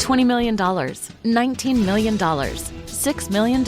$20 million, $19 million, $6 million.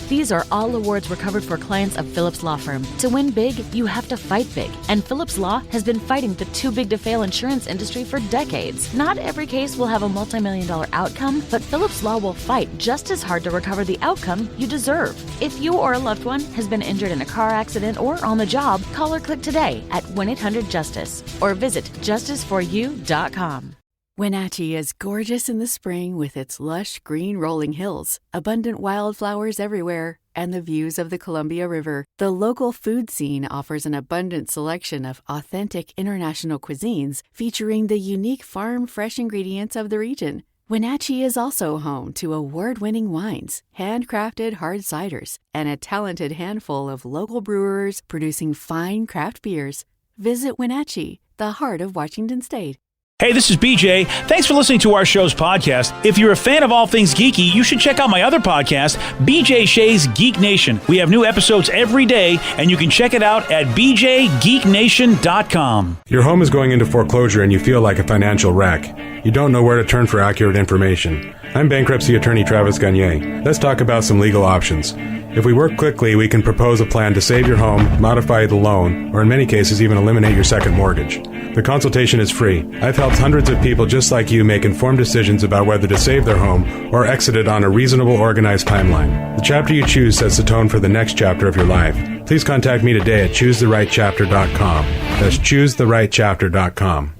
These are all awards recovered for clients of Phillips Law Firm. To win big, you have to fight big. And Phillips Law has been fighting the too big to fail insurance industry for decades. Not every case will have a multi-million-dollar outcome, but Phillips Law will fight just as hard to recover the outcome you deserve. If you or a loved one has been injured in a car accident or on the job, call or click today at 1-800-JUSTICE or visit justiceforyou.com. Wenatchee is gorgeous in the spring with its lush green rolling hills, abundant wildflowers everywhere, and the views of the Columbia River. The local food scene offers an abundant selection of authentic international cuisines featuring the unique farm-fresh ingredients of the region. Wenatchee is also home to award-winning wines, handcrafted hard ciders, and a talented handful of local brewers producing fine craft beers. Visit Wenatchee, the heart of Washington State. Hey, this is BJ. Thanks for listening to our show's podcast. If you're a fan of all things geeky, you should check out my other podcast, BJ Shea's Geek Nation. We have new episodes every day, and you can check it out at bjgeeknation.com. Your home is going into foreclosure and you feel like a financial wreck. You don't know where to turn for accurate information. I'm bankruptcy attorney Travis Gagne. Let's talk about some legal options. If we work quickly, we can propose a plan to save your home, modify the loan, or in many cases even eliminate your second mortgage. The consultation is free. I've helped hundreds of people just like you make informed decisions about whether to save their home or exit it on a reasonable, organized timeline. The chapter you choose sets the tone for the next chapter of your life. Please contact me today at choosetherightchapter.com. That's choosetherightchapter.com.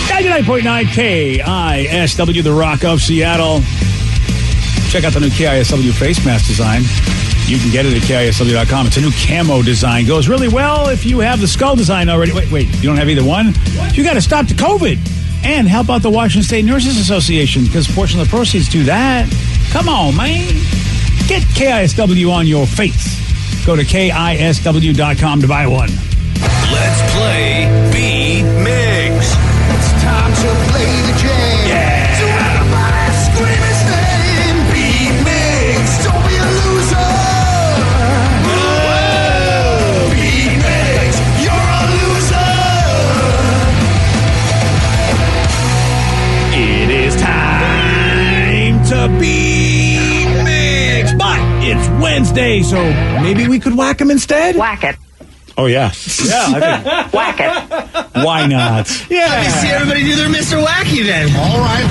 99.9 KISW, the Rock of Seattle. Check out the new KISW face mask design. You can get it at KISW.com. It's a new camo design. Goes really well if you have the skull design already. Wait. You don't have either one? What? You got to stop the COVID and help out the Washington State Nurses Association because a portion of the proceeds do that. Come on, man. Get KISW on your face. Go to KISW.com to buy one. Let's play Beat Mix. It's time to play the game. Yeah. So everybody scream his name. Beat Mix. Don't be a loser. Whoa. Beat Mix. You're a loser. It is time to Beat Mix. But it's Wednesday, so maybe we could whack him instead? Whack it. Oh, yeah. Yeah, I think. Whack it. Why not? Yeah. Let me see everybody do their Mr. Wacky then. All right.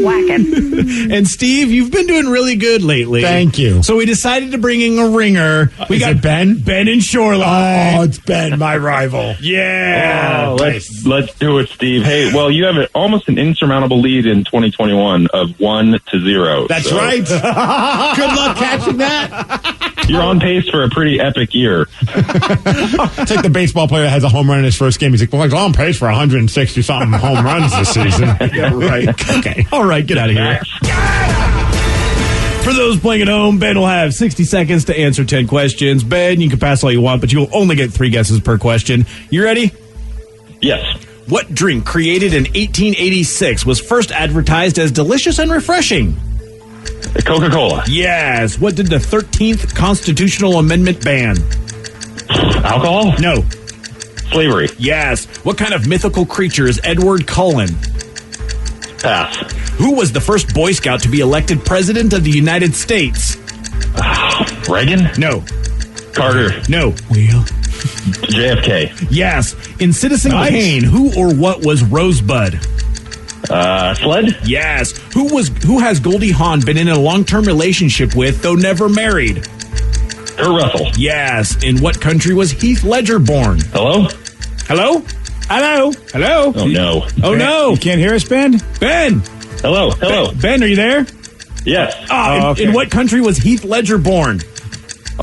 Whack it. And Steve, you've been doing really good lately. Thank you. So we decided to bring in a ringer. We got Ben? Ben in Shoreline. Oh, it's Ben, my rival. Yeah. Oh, let's do it, Steve. Hey, well, you have almost an insurmountable lead in 2021 of 1-0. That's right. Good luck catching that. You're on pace for a pretty epic year. It's like the baseball player that has a home run in his first game. He's like, well, I'm on pace for 160-something home runs this season. Yeah, right. Okay. All right, get out of here. For those playing at home, Ben will have 60 seconds to answer 10 questions. Ben, you can pass all you want, but you'll only get 3 guesses per question. You ready? Yes. What drink created in 1886 was first advertised as delicious and refreshing? Coca-Cola. Yes. What did the 13th Constitutional Amendment ban? Alcohol? No. Slavery. Yes. What kind of mythical creature is Edward Cullen? Pass. Who was the first Boy Scout to be elected President of the United States? Reagan? No. Carter? No. Wheel. JFK. Yes. In Citizen Kane, who or what was Rosebud? Sled? Yes. Who has Goldie Hawn been in a long-term relationship with, though never married? Kurt Russell. Yes. In what country was Heath Ledger born? Hello? Hello? Hello? Hello? Oh, no. Oh, no. You can't hear us, Ben? Ben! Hello? Hello? Ben, are you there? Yes. Okay. In what country was Heath Ledger born?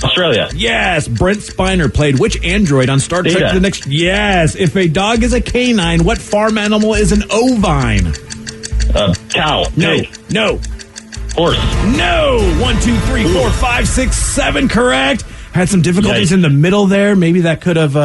Australia. Yes. Brent Spiner played which android on Star Trek Data. The Next... Yes. If a dog is a canine, what farm animal is an ovine? Cow. No. Pig. No. Horse. No. 1, 2, 3, 4, 5, 6, 7. Correct. Had some difficulties Yikes. in the middle there. Maybe that could have...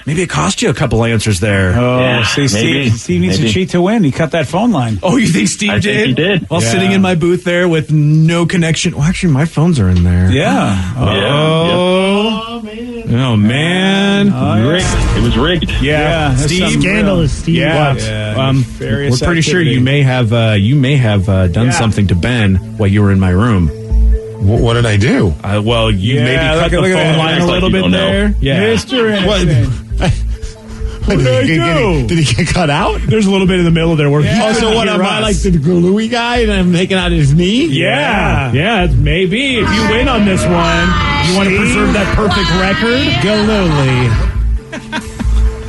maybe it cost you a couple answers there. Oh, Yeah, see, maybe. Steve needs to cheat to win. He cut that phone line. Oh, you think Steve I did? think he did. While Yeah. sitting in my booth there with no connection. Well, actually, my phones are in there. Yeah. Yeah. Oh, man. Oh, man. Rigged. It was rigged. Yeah. that's Steve. some Scandalous, Steve. Yeah. nefarious We're pretty sure activity. you may have done something to Ben while you were in my room. What did I do? Well, you maybe cut the look at phone that. line Acts a like little you bit don't know. there. Yeah. Mr. What? What did I do? Did he get cut out? There's a little bit in the middle there where Oh, so what am I, like the gluey guy and I'm taking out his knee? Yeah, it's maybe. If you win on this one, you want to preserve that perfect record?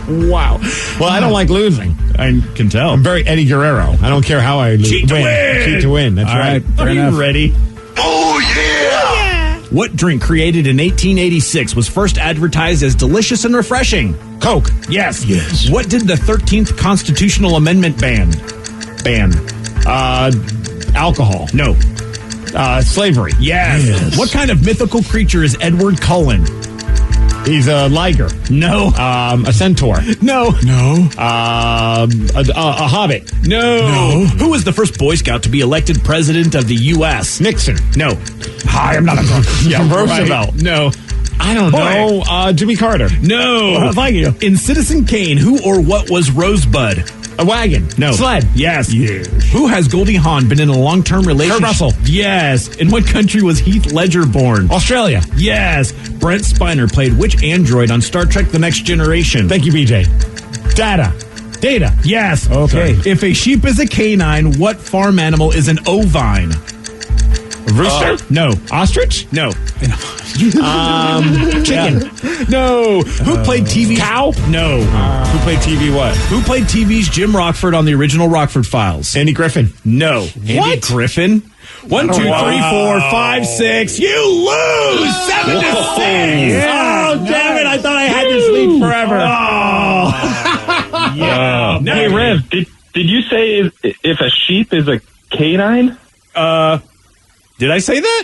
Galooly. Wow. Well, I don't like losing. I can tell. I'm very Eddie Guerrero. I don't care how I lose. Cheat to win. Cheat to win. That's All right. right. Are Fair enough. you ready? Oh, yeah! What drink created in 1886 was first advertised as delicious and refreshing? Coke. Yes. What did the 13th Constitutional Amendment ban? Alcohol. No. Slavery. Yes. What kind of mythical creature is Edward Cullen? He's a liger. No. A centaur. No. A hobbit. No. Who was the first Boy Scout to be elected president of the U.S.? Nixon. No. Hi, I'm not a drunk. Yeah, Roosevelt. No. I don't know. Jimmy Carter. No. Thank you. In Citizen Kane, who or what was Rosebud? A wagon. No. Sled. Yes. Who has Goldie Hawn been in a long-term relationship? Kurt Russell. Yes. In what country was Heath Ledger born? Australia. Yes. Brent Spiner played which android on Star Trek The Next Generation? Thank you, BJ. Data. Yes. Okay. If a sheep is a canine, what farm animal is an ovine? Rooster. No. Ostrich. No. Chicken. No. Who played TV? Cow? No. Who played TV what? Who played TV's Jim Rockford on the original Rockford Files? Andy Griffin. No. Andy Griffin? 1, 2, 3, 4, 5, 6. You lose 7 to 6. Oh, damn it. I thought I had this lead forever. Yeah. Now Hey, you're- Rev, did you say if a sheep is a canine? Did I say that?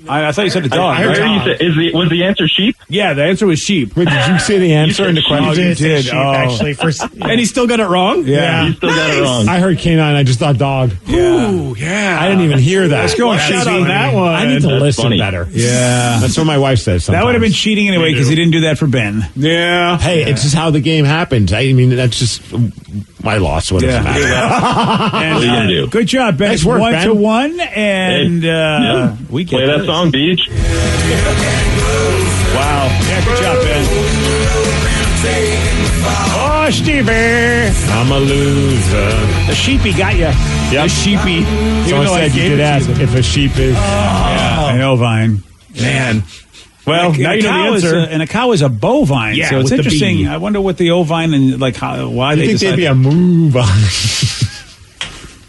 I thought you said the dog. I heard you say, was the answer sheep? Yeah, the answer was sheep. Wait, did you say the answer in the question? you did. Actually, for And he still got it wrong? Yeah. You still got it wrong. I heard canine. I just thought dog. Ooh, yeah. I didn't even hear that. Let's go on, Shout Sheepy. on that one. I need to That's listen funny. better. Yeah. That's what my wife says sometimes. That would have been cheating anyway because he didn't do that for Ben. Yeah. Hey, it's just how the game happens. I mean, that's just my loss. What does it matter? And, What are you gonna do? Good job, Ben. Nice work, 1-1, and Yeah. we get Play that this. song, Beach. Wow. Yeah, good job, Ben. Oh, Stevie. I'm a loser. The sheepy got you. Yep. The sheepy. Someone said you could ask if a sheep is. I know, Vine. Man. Well, now you know the answer. And a cow is a bovine. Yeah, so it's with the interesting. B. I wonder what the ovine and like why I they think decided. they'd be a move on.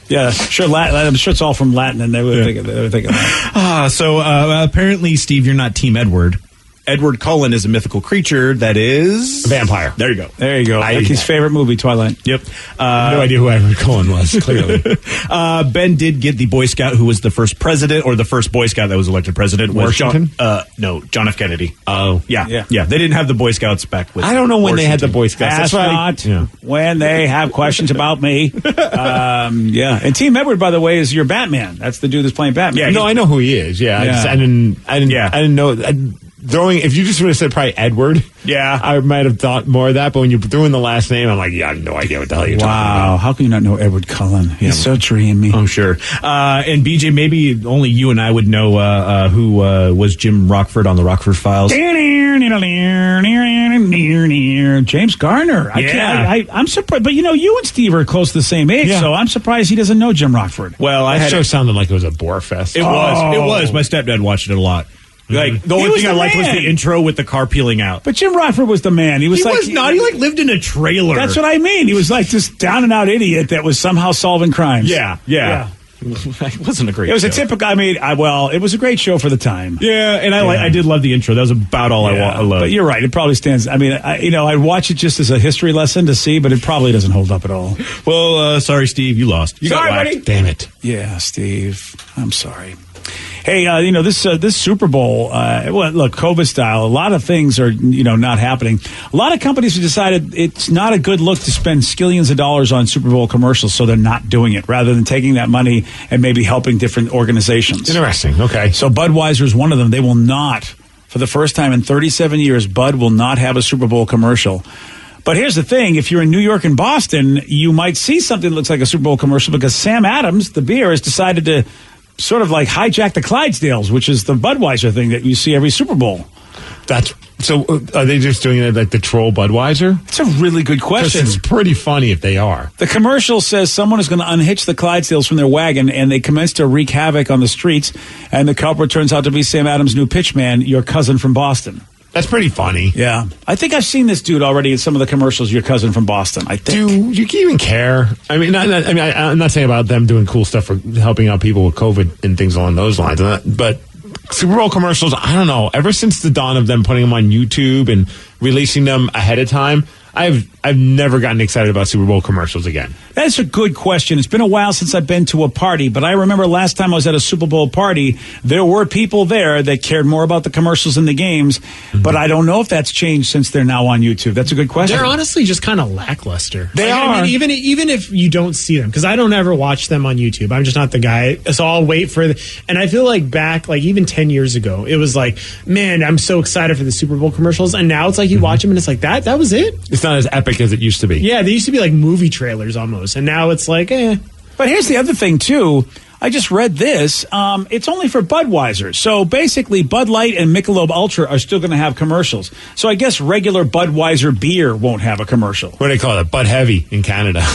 Yeah, sure. Latin. I'm sure it's all from Latin, and they were thinking that. So apparently, Steve, you're not Team Edward. Edward Cullen is a mythical creature that is... Vampire. There you go. There you go. Like his favorite movie, Twilight. Yep. No idea who Edward Cullen was, clearly. Ben did get the Boy Scout who was the first president, or the first Boy Scout that was elected president. Was Washington? John F. Kennedy. Oh. Yeah. Yeah. They didn't have the Boy Scouts back with I don't know when they had the Washington. Boy Scouts. Ask That's why not yeah. when they have questions about me. Yeah. And Team Edward, by the way, is your Batman. That's the dude that's playing Batman. Yeah, No, I know who he is. Yeah, Yeah. I didn't know. Throwing, if you just would have said probably Edward, Yeah. I might have thought more of that. But when you threw in the last name, I'm like, yeah, I have no idea what the hell you're talking Wow. about. How can you not know Edward Cullen? He's so dreamy. Oh, sure. And BJ, maybe only you and I would know who was Jim Rockford on the Rockford Files. James Garner. I'm surprised. But you and Steve are close to the same age, Yeah. so I'm surprised he doesn't know Jim Rockford. Well, I That had show sounded like it was a bore fest. It was. My stepdad watched it a lot. Like the only was thing I the liked was man. the intro with the car peeling out. But Jim Rockford was the man. He was He like was not. He like lived in a trailer. That's what I mean. He was like this down and out idiot that was somehow solving crimes. Yeah. It wasn't a great. It was show. a typical. I mean, it was a great show for the time. Yeah, and I did love the intro. That was about all I loved. But you're right. It probably stands. I mean, I'd watch it just as a history lesson to see, but it probably doesn't hold up at all. Well, sorry, Steve, you lost. You Sorry, got whacked. buddy. Damn it. Yeah, Steve. I'm sorry. Hey, this Super Bowl, look, COVID style, a lot of things are, not happening. A lot of companies have decided it's not a good look to spend skillions of dollars on Super Bowl commercials, so they're not doing it, rather than taking that money and maybe helping different organizations. Interesting. Okay. So Budweiser is one of them. They will not For the first time in 37 years, Bud will not have a Super Bowl commercial. But here's the thing. If you're in New York and Boston, you might see something that looks like a Super Bowl commercial because Sam Adams, the beer, has decided to sort of like hijack the Clydesdales, which is the Budweiser thing that you see every Super Bowl. So are they just doing it like the troll Budweiser? It's a really good question. It's pretty funny if they are. The commercial says someone is going to unhitch the Clydesdales from their wagon, and they commence to wreak havoc on the streets. And the culprit turns out to be Sam Adams' new pitchman, your cousin from Boston. That's pretty funny. Yeah. I think I've seen this dude already in some of the commercials, your cousin from Boston, I think. Do you even care? I mean, I'm not saying about them doing cool stuff for helping out people with COVID and things along those lines, but Super Bowl commercials, I don't know. Ever since the dawn of them putting them on YouTube and releasing them ahead of time, I've never gotten excited about Super Bowl commercials again. That's a good question. It's been a while since I've been to a party, but I remember last time I was at a Super Bowl party, there were people there that cared more about the commercials than the games, but I don't know if that's changed since they're now on YouTube. That's a good question. They're honestly just kind of lackluster. They are. I mean, even if you don't see them, because I don't ever watch them on YouTube. I'm just not the guy. So I'll wait for and I feel like back, like even 10 years ago, it was like, man, I'm so excited for the Super Bowl commercials. And now it's like you watch them and it's like, that was it? It's not as epic as it used to be. Yeah, they used to be like movie trailers almost. And now it's like, eh. But here's the other thing, too. I just read this. It's only for Budweiser. So basically, Bud Light and Michelob Ultra are still going to have commercials. So I guess regular Budweiser beer won't have a commercial. What do they call it? Bud Heavy in Canada.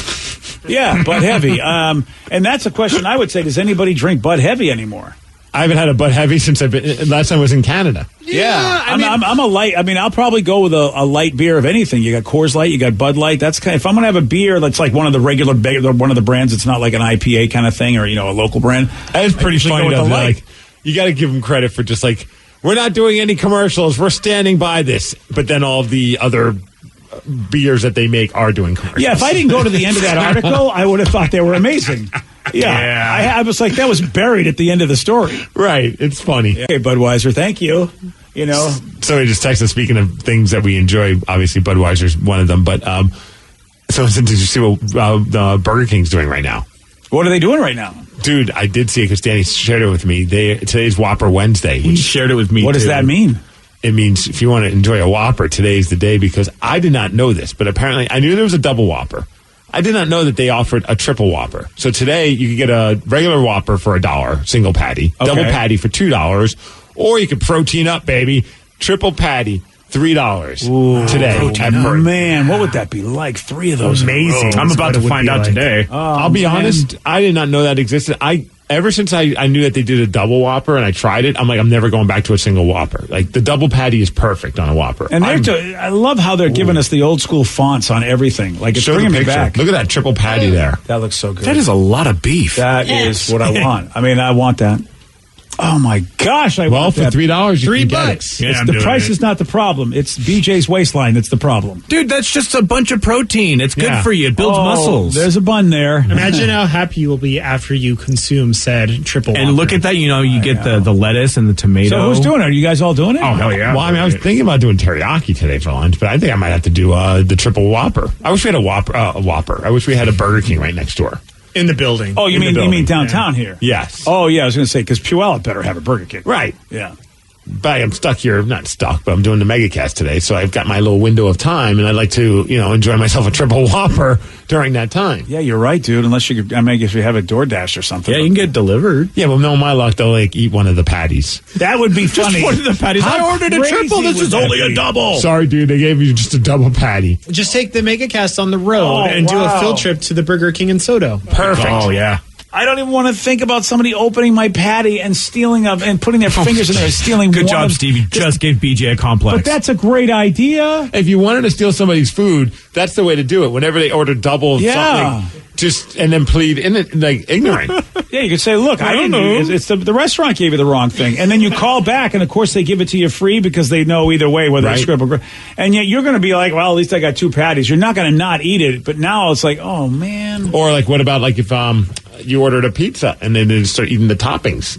Yeah, Bud Heavy. And that's a question I would say. Does anybody drink Bud Heavy anymore? I haven't had a Bud Heavy since last time I was in Canada. Yeah, I'm a light. I mean, I'll probably go with a light beer of anything. You got Coors Light, you got Bud Light. That's if I'm gonna have a beer that's like one of the regular, one of the brands. It's not like an IPA kind of thing or a local brand. That is pretty funny. Like, you got to give them credit for just like, we're not doing any commercials. We're standing by this. But then all the other beers that they make are doing commercials. Yeah, if I didn't go to the end of that article, I would have thought they were amazing. Yeah. I was like, that was buried at the end of the story. Right. It's funny. Hey, Budweiser, thank you. Somebody just texted, speaking of things that we enjoy, obviously Budweiser's one of them, but so did you see what Burger King's doing right now? What are they doing right now? Dude, I did see it because Danny shared it with me. Today's Whopper Wednesday. He shared it with me, What does that mean? It means if you want to enjoy a Whopper, today's the day, because I did not know this, but apparently I knew there was a double Whopper. I did not know that they offered a triple Whopper. So today you could get a regular Whopper for $1, single patty, double patty for $2, or you could protein up, baby, triple patty, $3 today. Man, what would that be like? 3 of those. Amazing. I'm about to find out today. I'll be honest, I did not know that existed. Ever since I knew that they did a double Whopper and I tried it, I'm like, I'm never going back to a single Whopper. Like, the double patty is perfect on a Whopper. And I love how they're giving us the old school fonts on everything. Like, it's bringing me back. Look at that triple patty there. That looks so good. That is a lot of beef. That is what I want. I mean, I want that. Oh my gosh! Well, for $3, you can get it. Yeah, the price is not the problem. It's BJ's waistline that's the problem. Dude, that's just a bunch of protein. It's good for you. It builds muscles. There's a bun there. Imagine how happy you will be after you consume said triple Whopper. And look at that. You get the lettuce and the tomato. So who's doing it? Are you guys all doing it? Oh, hell yeah. Well, I mean, I was thinking about doing teriyaki today for lunch, but I think I might have to do the triple Whopper. I wish we had a Whopper. I wish we had a Burger King right next door. in the building. Oh, you mean downtown here? Yes. Oh, yeah. I was going to say because Puyallup better have a Burger King. Right. Yeah. But I'm stuck here, not stuck, but I'm doing the megacast today, so I've got my little window of time, and I'd like to, enjoy myself a triple Whopper during that time. Yeah, you're right, dude. Unless you could, I guess you have a DoorDash or something. Yeah, you can get delivered. Yeah, well, no, my luck, they'll eat one of the patties. That would be funny. Just one of the patties. How I ordered a triple. This is only a double. Sorry, dude, they gave you just a double patty. Just take the megacast on the road and do a field trip to the Burger King in Soto. Perfect. Oh, yeah. I don't even want to think about somebody opening my patty and stealing and putting their fingers in there and stealing. Good job, of, Steve. You just gave BJ a complex. But that's a great idea. If you wanted to steal somebody's food, that's the way to do it. Whenever they order double something, and then plead ignorant. Yeah, you could say, "Look, I didn't know. It's the restaurant gave you the wrong thing," and then you call back, and of course they give it to you free because they know either way whether it's script or. And yet you're going to be like, "Well, at least I got two patties." You're not going to not eat it, but now it's like, "Oh man." Or what about if you ordered a pizza and then they start eating the toppings?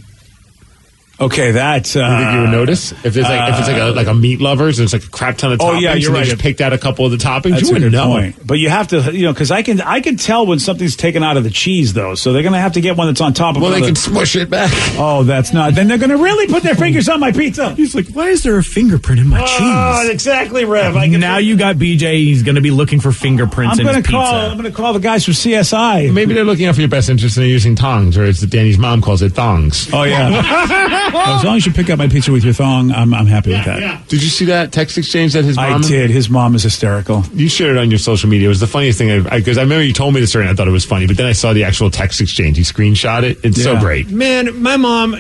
Okay, that's. You think you would notice if there's if it's like a meat lovers and it's like a crap ton of toppings? Oh yeah, you're and right. They just picked out a couple of the toppings. That's You a wouldn't good know. point. But you have to, because I can tell when something's taken out of the cheese though. So they're going to have to get one that's on top of. Well, they another. can smush it back. Oh, that's not. Then they're going to really put their fingers on my pizza. He's like, why is there a fingerprint in my Oh, cheese? exactly, Rev. Now you got BJ. He's going to be looking for fingerprints in his pizza. I'm going to call the guys from CSI. Maybe they're looking out for your best interest and they're using tongs, or as Danny's mom calls it, thongs. Oh yeah. Well, as long as you pick up my pizza with your thong, I'm happy with that. Yeah. Did you see that text exchange that his I mom? did. His mom is hysterical. You shared it on your social media. It was the funniest thing because I remember you told me the story and I thought it was funny, but then I saw the actual text exchange. He screenshot it. It's so Yeah. great. Man, my mom,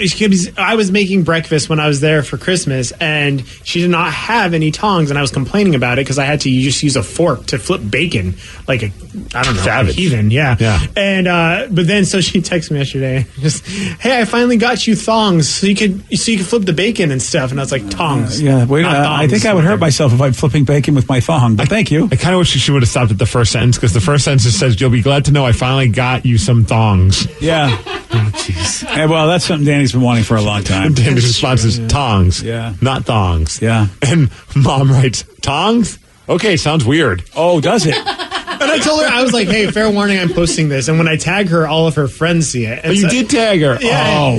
I was making breakfast when I was there for Christmas, and she did not have any tongs, and I was complaining about it because I had to just use a fork to flip bacon like a, I don't know, Savage. a heathen, yeah. Yeah. And but then so she texted me yesterday, just, hey, I finally got you thongs so you could flip the bacon and stuff, and I was like, tongs. Yeah, wait. not I thongs. think I would hurt myself if I'm flipping bacon with my thong. But thank you. I kind of wish she would have stopped at the first sentence because the first sentence just says, "You'll be glad to know I finally got you some thongs." Yeah. Jeez. Hey, well, that's something Danny's been wanting for a long time. Danny's response is tongs, Yeah. not thongs. Yeah. And mom writes, tongs? Okay, sounds weird. Oh, does it? And I told her, I was like, hey, fair warning, I'm posting this. And when I tag her, all of her friends see it. And Oh, you did tag her. Yeah. Oh,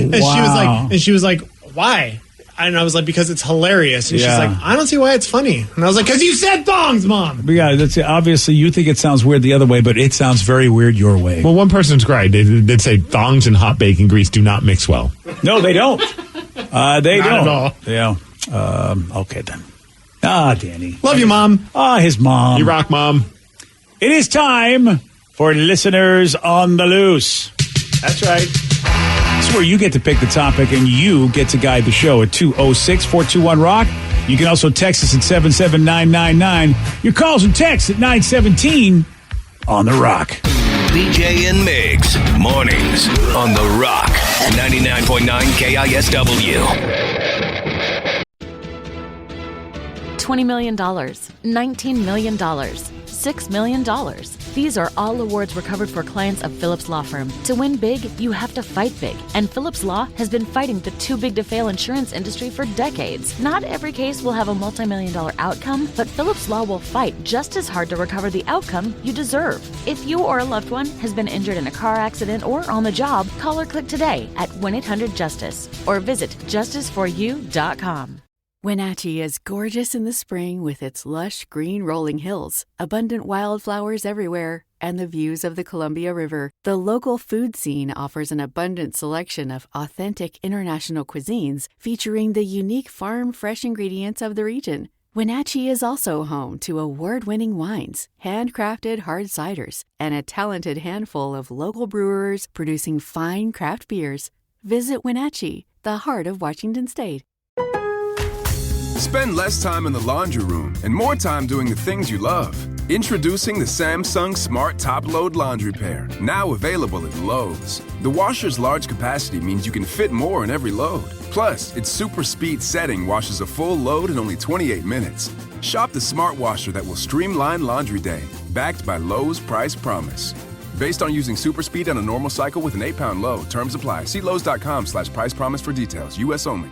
and she was like, why? And I was like, because it's hilarious. And Yeah. she's like, I don't see why it's funny. And I was like, because you said thongs, Mom. But yeah, that's obviously you think it sounds weird the other way, but it sounds very weird your way. Well, one person's right. They did say thongs and hot bacon grease do not mix well. No, they don't. They Not don't. at all. Yeah. Okay then. Ah, Danny. Love you, Mom. Ah, his mom. You rock, Mom. It is time for Listeners on the Loose. That's right. It's where you get to pick the topic and you get to guide the show at 206-421-ROCK. You can also text us at 77999. Your calls and texts at 917 on the Rock. BJ and Migs, mornings on The Rock, 99.9 KISW. $20 million, $19 million, $6 million. These are all awards recovered for clients of Phillips Law Firm. To win big, you have to fight big. And Phillips Law has been fighting the too big to fail insurance industry for decades. Not every case will have a multi-million-dollar outcome, but Phillips Law will fight just as hard to recover the outcome you deserve. If you or a loved one has been injured in a car accident or on the job, call or click today at 1-800-JUSTICE or visit justiceforyou.com. Wenatchee is gorgeous in the spring with its lush green rolling hills, abundant wildflowers everywhere, and the views of the Columbia River. The local food scene offers an abundant selection of authentic international cuisines featuring the unique farm-fresh ingredients of the region. Wenatchee is also home to award-winning wines, handcrafted hard ciders, and a talented handful of local brewers producing fine craft beers. Visit Wenatchee, the heart of Washington State. Spend less time in the laundry room and more time doing the things you love. Introducing the Samsung Smart Top Load Laundry Pair, now available at Lowe's. The washer's large capacity means you can fit more in every load. Plus, its super speed setting washes a full load in only 28 minutes. Shop the smart washer that will streamline laundry day, backed by Lowe's Price Promise. Based on using super speed on a normal cycle with an 8-pound load, terms apply. See Lowe's.com/price promise for details. U.S. only.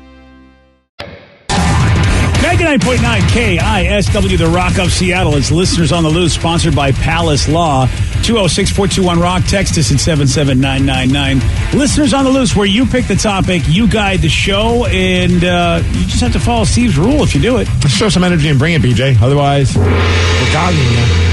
99.9 KISW, the Rock of Seattle. It's Listeners on the Loose, sponsored by Palace Law. 206-421-ROCK. Text us at 77999. Listeners on the Loose, where you pick the topic, you guide the show, and you just have to follow Steve's rule if you do it. Let's show some energy and bring it, BJ. Otherwise, we're dogging you.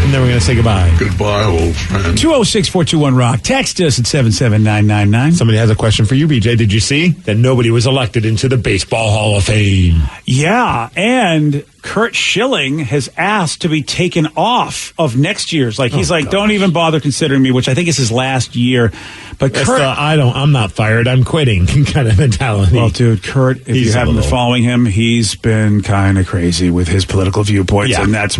And then we're going to say goodbye. Goodbye, old friend. 206-421-ROCK. Text us at 77999. Somebody has a question for you, BJ. Did you see that nobody was elected into the Baseball Hall of Fame? Yeah, and Kurt Schilling has asked to be taken off of next year's. Like, he's don't even bother considering me, which I think is his last year. But That's Kurt, I'm not fired, I'm quitting kind of mentality. well, dude, Kurt, if you haven't been following him, he's been kind of crazy with his political viewpoints. Yeah. And that's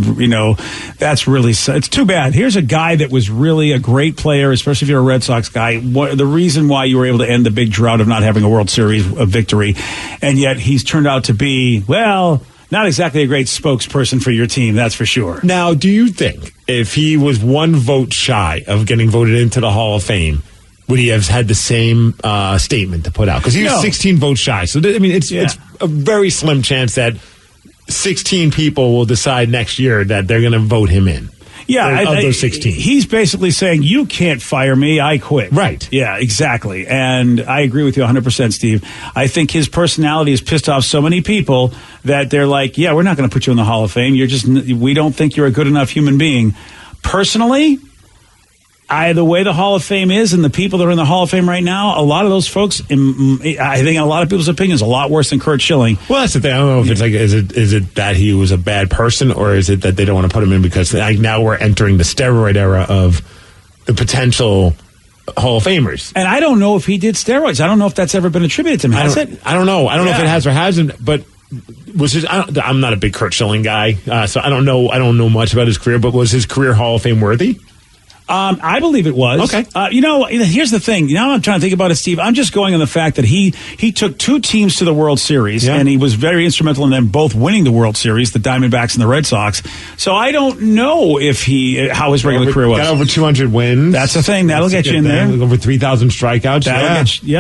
really, it's too bad. Here's a guy that was really a great player, especially if you're a Red Sox guy. The reason why you were able to end the big drought of not having a World Series victory. And yet he's turned out to be, well, not exactly a great spokesperson for your team, that's for sure. Now, do you think if he was one vote shy of getting voted into the Hall of Fame, would he have had the same statement to put out? Because he was 16 votes shy. So, it's a very slim chance that 16 people will decide next year that they're going to vote him in. Yeah, of those 16. He's basically saying, you can't fire me, I quit. Right. Yeah, exactly. And I agree with you 100%, Steve. I think his personality has pissed off so many people that they're like, yeah, we're not going to put you in the Hall of Fame. We don't think you're a good enough human being. Personally, the way the Hall of Fame is and the people that are in the Hall of Fame right now, a lot of those folks, I think in a lot of people's opinions, a lot worse than Kurt Schilling. Well, that's the thing. I don't know if it's like, is it that he was a bad person, or is it that they don't want to put him in because now we're entering the steroid era of the potential Hall of Famers. And I don't know if he did steroids. I don't know if that's ever been attributed to him. Has it? I don't know. I don't know if it has or hasn't, but I'm not a big Kurt Schilling guy, so I don't know much about his career, but was his career Hall of Fame worthy? I believe it was. Okay. Here's the thing. Now I'm trying to think about it, Steve. I'm just going on the fact that he took two teams to the World Series, and he was very instrumental in them both winning the World Series, the Diamondbacks and the Red Sox. So I don't know how his regular career was. Got over 200 wins. That's the thing. That'll get you in there. Over 3,000 strikeouts.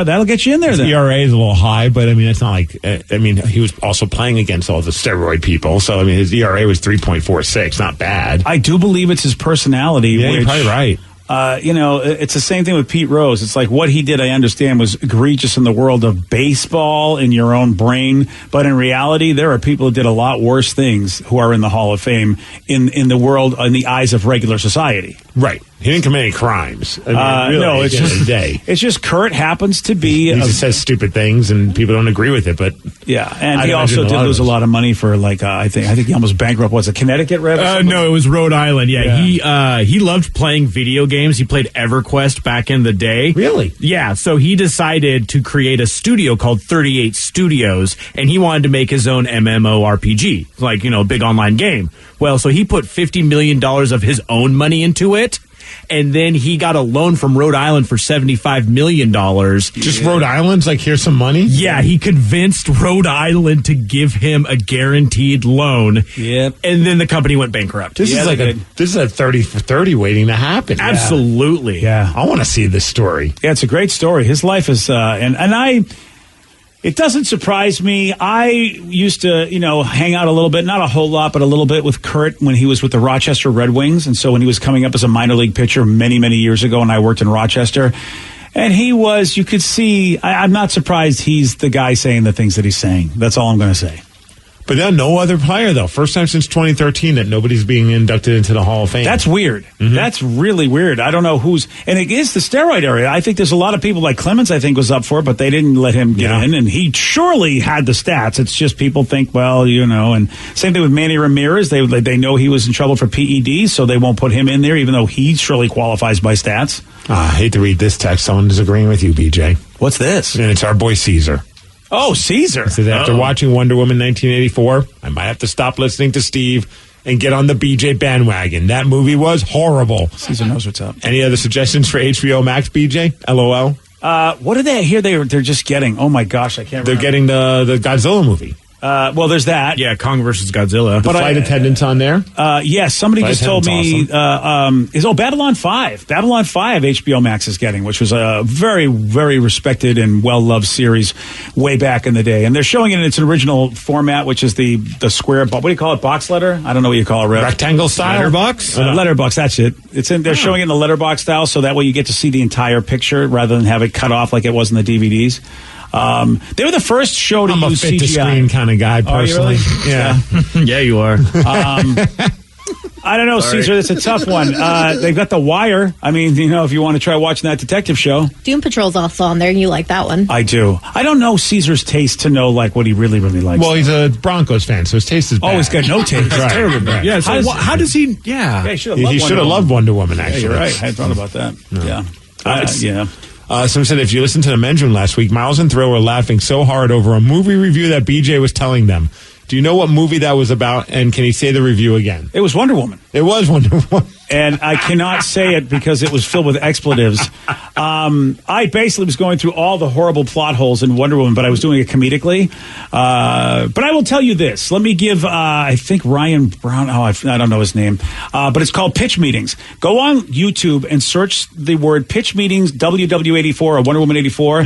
That'll get you in there. His then. ERA is a little high, but it's not like. He was also playing against all the steroid people, so his ERA was 3.46. Not bad. I do believe it's his personality. Yeah, you're probably right. It's the same thing with Pete Rose. It's like what he did, I understand, was egregious in the world of baseball in your own brain. But in reality, there are people who did a lot worse things who are in the Hall of Fame in the world, in the eyes of regular society. Right. He didn't commit any crimes. No, it's just Kurt happens to be. He just says stupid things, and people don't agree with it. But and he also did lose a lot of money for I think he almost bankrupt. Was it Connecticut, Rev? No, it was Rhode Island. Yeah. He loved playing video games. He played EverQuest back in the day. Really? Yeah. So he decided to create a studio called 38 Studios, and he wanted to make his own MMORPG, a big online game. Well, so he put $50 million of his own money into it. And then he got a loan from Rhode Island for $75 million. Just Rhode Island's here's some money? Yeah, he convinced Rhode Island to give him a guaranteed loan. Yep. And then the company went bankrupt. This is a 30 for 30 waiting to happen. Absolutely. Yeah. I want to see this story. Yeah, it's a great story. His life is, it doesn't surprise me. I used to, hang out a little bit, not a whole lot, but a little bit with Kurt when he was with the Rochester Red Wings. And so when he was coming up as a minor league pitcher many, many years ago, and I worked in Rochester, and he was, you could see, I'm not surprised he's the guy saying the things that he's saying. That's all I'm going to say. But then no other player, though. First time since 2013 that nobody's being inducted into the Hall of Fame. That's weird. Mm-hmm. That's really weird. I don't know who's... And it is the steroid area. I think there's a lot of people like Clemens, I think, was up for it, but they didn't let him get in. And he surely had the stats. It's just people think, and same thing with Manny Ramirez. They know he was in trouble for PEDs, so they won't put him in there, even though he surely qualifies by stats. I hate to read this text. Someone is agreeing with you, BJ. What's this? And it's our boy Caesar. Oh, Caesar. So after watching Wonder Woman 1984, I might have to stop listening to Steve and get on the BJ bandwagon. That movie was horrible. Caesar knows what's up. Any other suggestions for HBO Max, BJ? LOL. What did they hear they're just getting? Oh, my gosh, I can't remember. They're getting the Godzilla movie. There's that. Yeah, Kong versus Godzilla. The flight attendants on there? Yes, somebody just told me, awesome. Babylon 5. Babylon 5 HBO Max is getting, which was a very, very respected and well-loved series way back in the day. And they're showing it in its original format, which is the square, what do you call it, box letter? I don't know what you call it, Rev. Rectangle style? Letterbox? Letterbox, that's it. They're showing it in the letterbox style, so that way you get to see the entire picture rather than have it cut off like it was in the DVDs. They were the first show to use CGI. I'm a fit-to-screen kind of guy, personally. Oh, really? Yeah. Yeah, you are. I don't know, sorry. Caesar. That's a tough one. They've got The Wire. I mean, if you want to try watching that detective show. Doom Patrol's also on there, and you like that one. I do. I don't know Caesar's taste to know what he really, really likes. Well, he's a Broncos fan, so his taste is bad. Oh, he's got no taste. Right. Terrible bad. Yeah, so how does he... Yeah, he should have loved Wonder Woman, actually. Yeah, you're right. I hadn't thought about that. No. Yeah. Someone said, if you listened to the men's room last week, Miles and Thrill were laughing so hard over a movie review that BJ was telling them. Do you know what movie that was about, and can he say the review again? It was Wonder Woman. It was Wonder Woman. and I cannot say it because it was filled with expletives. I basically was going through all the horrible plot holes in Wonder Woman, but I was doing it comedically. But I will tell you this. Let me give, I think Ryan Brown, I don't know his name, but it's called Pitch Meetings. Go on YouTube and search the word Pitch Meetings, WW84 or Wonder Woman 84.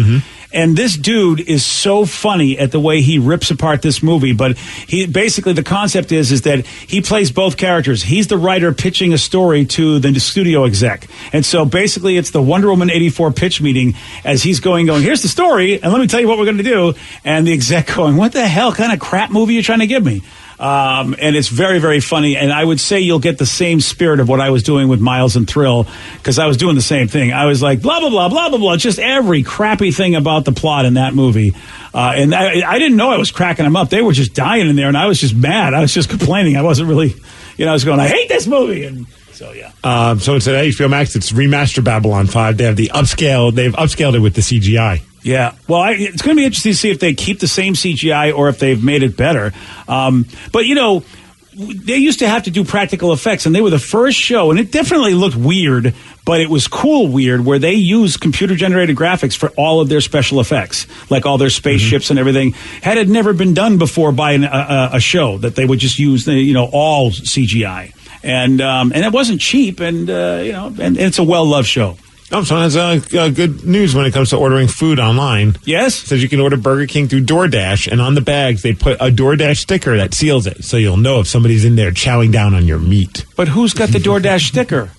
And this dude is so funny at the way he rips apart this movie. But he basically, the concept is that he plays both characters. He's the writer pitching a story to the studio exec. And so basically it's the Wonder Woman 84 pitch meeting as he's going, here's the story, and let me tell you what we're going to do. And the exec going, what the hell kind of crap movie are you trying to give me? And it's very, very funny. And I would say you'll get the same spirit of what I was doing with Miles and Thrill, because I was doing the same thing. I was like, blah, blah, blah, blah, blah, blah, just every crappy thing about the plot in that movie. And I didn't know I was cracking them up. They were just dying in there, and I was just mad. I was just complaining. I wasn't really, I was going, I hate this movie. And so, yeah. So it's at HBO Max. It's remastered Babylon 5. They have they've upscaled it with the CGI. Yeah, well, it's going to be interesting to see if they keep the same CGI or if they've made it better. But, they used to have to do practical effects, and they were the first show, and it definitely looked weird, but it was cool weird, where they used computer-generated graphics for all of their special effects, like all their spaceships and everything. Had it never been done before by a show, that they would just use, all CGI. And it wasn't cheap, and it's a well-loved show. Oh, so that's good news when it comes to ordering food online. Yes? It says you can order Burger King through DoorDash, and on the bags they put a DoorDash sticker that seals it, so you'll know if somebody's in there chowing down on your meat. But who's got the DoorDash sticker?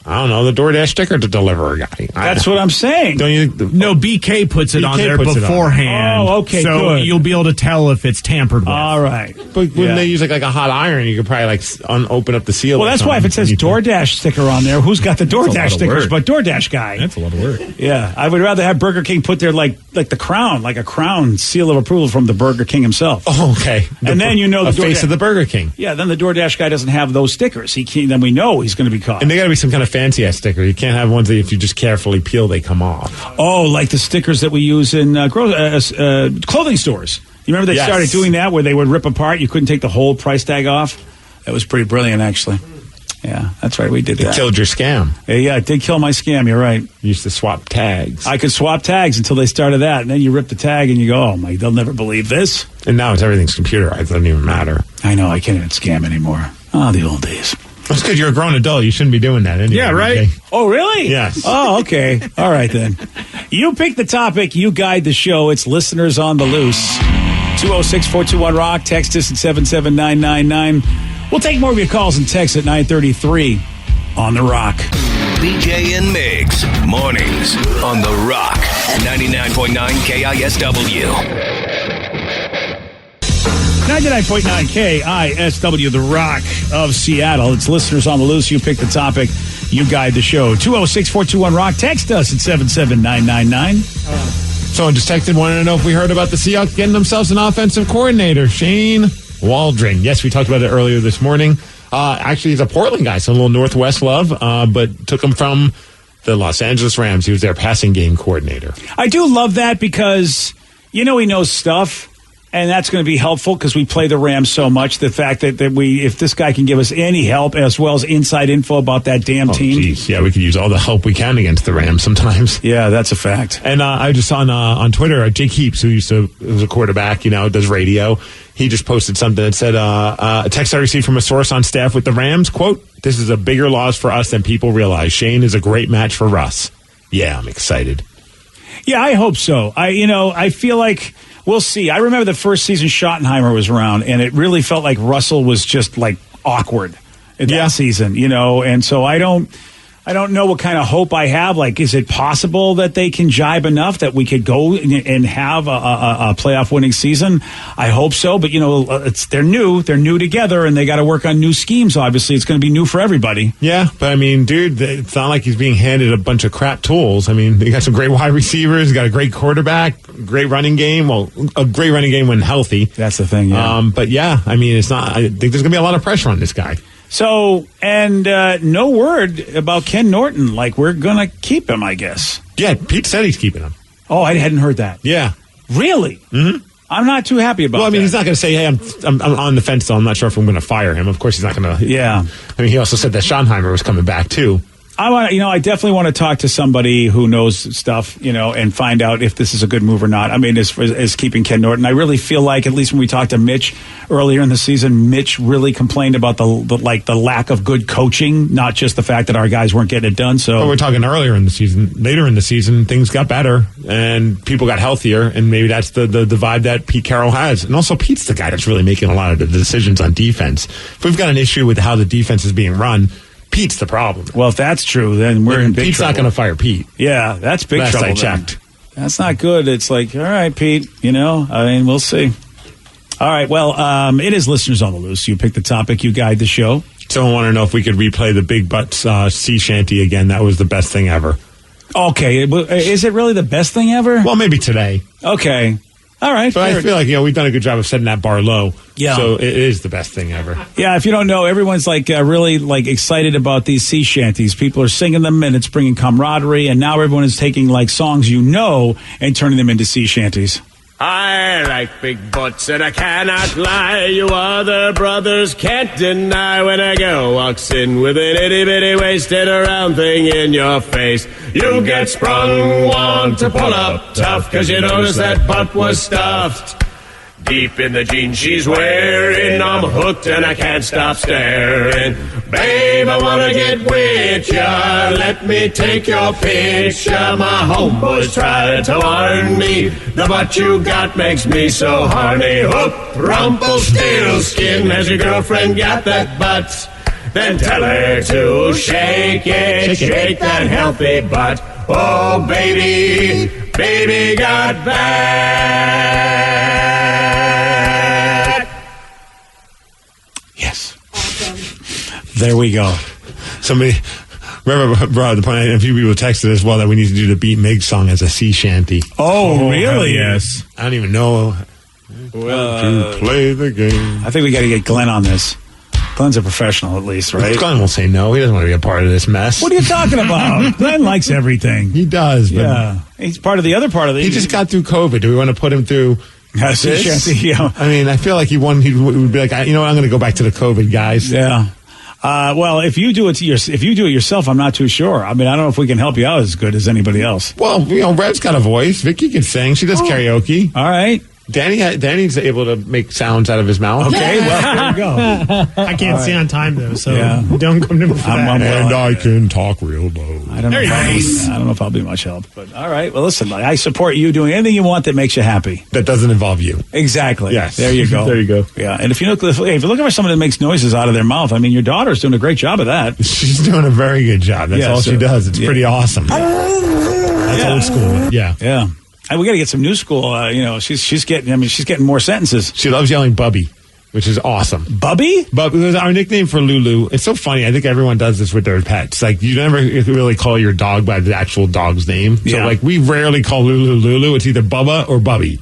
I don't know, the DoorDash sticker to deliver guy. That's what I'm saying. Don't you? No, BK puts it on there beforehand. Oh, okay, so good. you'll be able to tell if it's tampered with. All right. But when they use like a hot iron, you could probably open up the seal. Well, that's why if it says DoorDash sticker on there, who's got the DoorDash stickers but DoorDash guy? That's a lot of work. Yeah, I would rather have Burger King put there like the crown, like a crown seal of approval from the Burger King himself. Oh, okay. And then the face of the Burger King. Yeah, then the DoorDash guy doesn't have those stickers. Then we know he's going to be caught. And they got to be some kind of fancy ass sticker. You can't have ones that if you just carefully peel, they come off. Oh, like the stickers that we use in clothing stores. You remember they started doing that where they would rip apart? You couldn't take the whole price tag off? That was pretty brilliant, actually. Yeah, that's right. We did that. It killed your scam. Yeah, it did kill my scam. You're right. You used to swap tags. I could swap tags until they started that. And then you rip the tag and you go, oh, my, they'll never believe this. And now everything's computerized. It doesn't even matter. I know. I can't even scam anymore. Oh, the old days. That's good. You're a grown adult. You shouldn't be doing that anyway. Yeah, right? Okay? Oh, really? Yes. Oh, okay. All right, then. You pick the topic. You guide the show. It's Listeners on the Loose. 206-421-ROCK. Text us at 77999. We'll take more of your calls and texts at 933 on The Rock. BJ and Migs, mornings on The Rock. 99.9 KISW. 99.9 KISW, The Rock of Seattle. It's Listeners on the Loose. You pick the topic. You guide the show. 206-421-ROCK. Text us at 77999. Someone just texted, wanted to know if we heard about the Seahawks getting themselves an offensive coordinator, Shane Waldron. Yes, we talked about it earlier this morning. Actually, he's a Portland guy, so a little Northwest love, but took him from the Los Angeles Rams. He was their passing game coordinator. I do love that because, he knows stuff. And that's going to be helpful because we play the Rams so much. The fact that if this guy can give us any help as well as inside info about that damn team. Geez. Yeah, we could use all the help we can against the Rams sometimes. Yeah, that's a fact. And I just saw on Twitter, Jake Heaps, who was a quarterback, does radio. He just posted something that said, a text I received from a source on staff with the Rams, quote, "This is a bigger loss for us than people realize. Shane is a great match for Russ." Yeah, I'm excited. Yeah, I hope so. I feel like we'll see. I remember the first season Schottenheimer was around, and it really felt like Russell was just like awkward in that season, and so I don't know what kind of hope I have. Like, is it possible that they can jibe enough that we could go and have a playoff winning season? I hope so, but they're new together, and they got to work on new schemes. Obviously, it's going to be new for everybody. Yeah, but dude, it's not like he's being handed a bunch of crap tools. They got some great wide receivers, got a great quarterback, great running game. Well, a great running game when healthy. That's the thing. Yeah. But yeah, it's not. I think there's going to be a lot of pressure on this guy. So, and no word about Ken Norton. Like, we're going to keep him, I guess. Yeah, Pete said he's keeping him. Oh, I hadn't heard that. Yeah. Really? Mm-hmm. I'm not too happy about Well, I mean, that. he's not going to say, hey, I'm on the fence, though. I'm not sure if I'm going to fire him. Of course, he's not going to. Yeah. I mean, he also said that Schottenheimer was coming back, too. I definitely want to talk to somebody who knows stuff, and find out if this is a good move or not. I mean, as keeping Ken Norton, I really feel like, at least when we talked to Mitch earlier in the season, Mitch really complained about the lack of good coaching, not just the fact that our guys weren't getting it done. So But we're talking later in the season, things got better and people got healthier, and maybe that's the vibe that Pete Carroll has. And also, Pete's the guy that's really making a lot of the decisions on defense. If we've got an issue with how the defense is being run, Pete's the problem. Well, if that's true, then we're in big Pete's trouble. not going to fire Pete. Yeah, that's big Last trouble. I then. checked. That's not good. It's like, all right, Pete, I mean, we'll see. All right, well, it is Listeners on the Loose. You pick the topic, you guide the show. Someone want to know if we could replay the Big Butts sea shanty again. That was the best thing ever. Okay, is it really the best thing ever? Well, maybe today. Okay. All right. But I feel like, we've done a good job of setting that bar low. Yeah. So it is the best thing ever. Yeah, if you don't know, everyone's really excited about these sea shanties. People are singing them, and it's bringing camaraderie. And now everyone is taking songs and turning them into sea shanties. I like big butts and I cannot lie. You other brothers can't deny when a girl walks in with an itty-bitty waisted around thing in your face. You get sprung, want to pull up tough, cause you notice that butt was stuffed. Deep in the jeans she's wearing, I'm hooked and I can't stop staring. Babe, I wanna get with ya, let me take your picture. My homeboys tried to warn me, the butt you got makes me so horny. Hoop, Rumpelstiltskin, has your girlfriend got that butt? Then tell her to shake it, shake that healthy butt. Oh, baby got back. Yes. There we go. Somebody, remember, bro, the point, a few people texted as well that we need to do the Beat Mig song as a sea shanty. Oh, really? Yes. I don't even know. To play the game. I think we got to get Glenn on this. Glenn's a professional, at least, right? Glenn will say no. He doesn't want to be a part of this mess. What are you talking about? Glenn likes everything. He does. But yeah. He's part of the other part of the... He just got through COVID. Do we want to put him through... this? Yeah. I mean, I feel like he would be like, I'm going to go back to the COVID guys. Yeah. Well, if you do it yourself, I'm not too sure. I mean, I don't know if we can help you out as good as anybody else. Well, Red's got a voice. Vicky can sing. She does karaoke. All right. Danny's able to make sounds out of his mouth. Okay, well, there you go. I can't see on time, though, so Yeah. don't come to me for that. And I can talk real low. I don't know if I'll be much help, but all right. Well, listen, I support you doing anything you want that makes you happy. That doesn't involve you. Exactly. Yes. There you go. There you go. Yeah. And if you're looking for somebody that makes noises out of their mouth, I mean, your daughter's doing a great job of that. She's doing a very good job. That's all she does. It's pretty awesome. That's old school. Yeah. Yeah. And we got to get some new school. She's getting more sentences. She loves yelling Bubby, which is awesome. Bubby? Bubby was our nickname for Lulu. It's so funny. I think everyone does this with their pets. Like, you never really call your dog by the actual dog's name. Yeah. So, we rarely call Lulu Lulu. It's either Bubba or Bubby.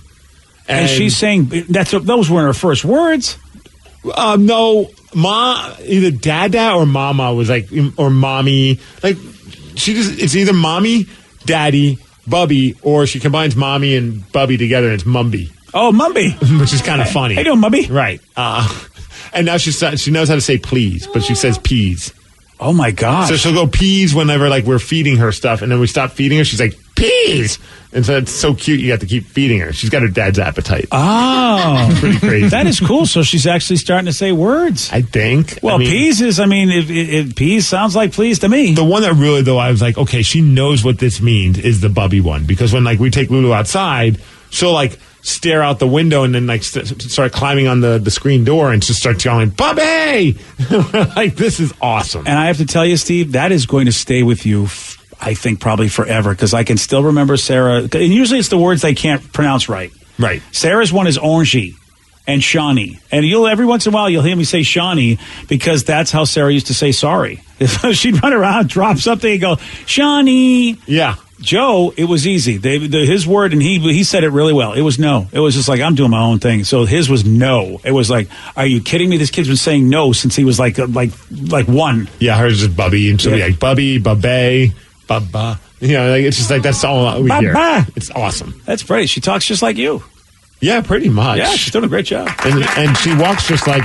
And she's saying those weren't her first words. No, either Dada or Mama was or Mommy. It's either Mommy, Daddy, Bubby, or she combines Mommy and Bubby together and it's Mumby. Oh, Mumby. Which is kind of funny. How you doing, Mumby? Right. And now she knows how to say please, but she says peas. Oh, my gosh. So she'll go peas whenever, we're feeding her stuff, and then we stop feeding her, she's like, peas! And so it's so cute, you have to keep feeding her. She's got her dad's appetite. Oh. Pretty crazy. That is cool. So she's actually starting to say words. I think. Well, peas is, peas sounds like please to me. The one that really, though, I was like, okay, she knows what this means is the Bubby one. Because when, we take Lulu outside, she'll, stare out the window and then, start climbing on the screen door and just start yelling, Bubby! This is awesome. And I have to tell you, Steve, that is going to stay with you, I think, probably forever. Because I can still remember Sarah. And usually it's the words they can't pronounce right. Right. Sarah's one is Orangey and Shawnee. And every once in a while you'll hear me say Shawnee because that's how Sarah used to say sorry. She'd run around, drop something, and go, Shawnee. Yeah. Joe, it was easy. His word, and he said it really well. It was no. It was just I'm doing my own thing. So his was no. It was are you kidding me? This kid's been saying no since he was like one. Yeah, hers is Bubby, and she'll be like Bubby, Bubba, Bubba. It's just that's all we hear. It's awesome. That's pretty. She talks just like you. Yeah, pretty much. Yeah, she's doing a great job. And she walks just like,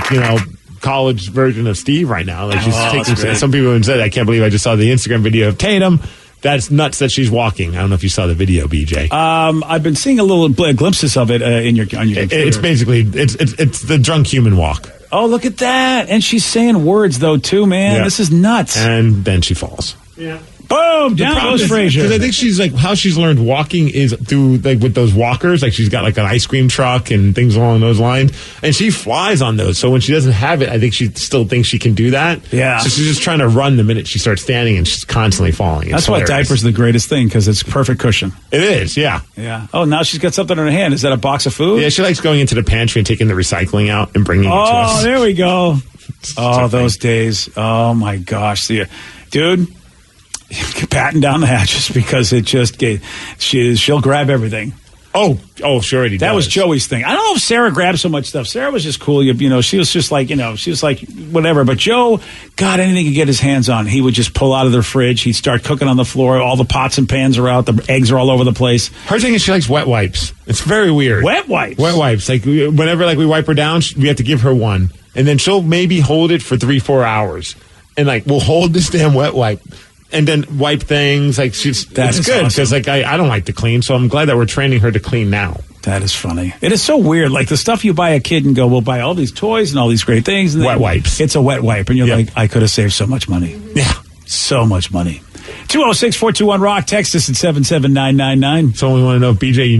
college version of Steve right now. Like she's taking some people have said, I can't believe I just saw the Instagram video of Tatum. That's nuts that she's walking. I don't know if you saw the video, BJ. I've been seeing a little glimpses of it on your computer. It's basically it's the drunk human walk. Oh, look at that! And she's saying words though too, man. Yeah. This is nuts. And then she falls. Yeah. Boom! Down goes Frazier. Because I think she's like how she's learned walking is through like with those walkers. Like she's got like an ice cream truck and things along those lines, and she flies on those. So when she doesn't have it, I think she still thinks she can do that. Yeah. So she's just trying to run the minute she starts standing, and she's constantly falling. That's why diapers are the greatest thing because it's perfect cushion. It is, yeah. Yeah. Oh, now she's got something in her hand. Is that a box of food? Yeah, she likes going into the pantry and taking the recycling out and bringing it to us. Oh, there we go. Oh, those days. Oh my gosh, dude. Batten down the hatches because it just she'll grab everything. Oh, she already does. That was Joey's thing. I don't know if Sarah grabbed so much stuff. Sarah was just cool. She was just like, she was like, whatever. But Joe, God, anything he could get his hands on, he would just pull out of the fridge. He'd start cooking on the floor. All the pots and pans are out. The eggs are all over the place. Her thing is she likes wet wipes. It's very weird. Wet wipes? Wet wipes. Like, whenever we wipe her down, we have to give her one. And then she'll maybe hold it for 3-4 hours. And, we'll hold this damn wet wipe. And then wipe things. It's good because I don't like to clean, so I'm glad that we're training her to clean now. That is funny. It is so weird. Like the stuff you buy a kid and go, we'll buy all these toys and all these great things. And wet wipes. It's a wet wipe, and you're like, I could have saved so much money. Yeah, so much money. 206-421-ROCK. Text us at 77999. So we want to know if BJ,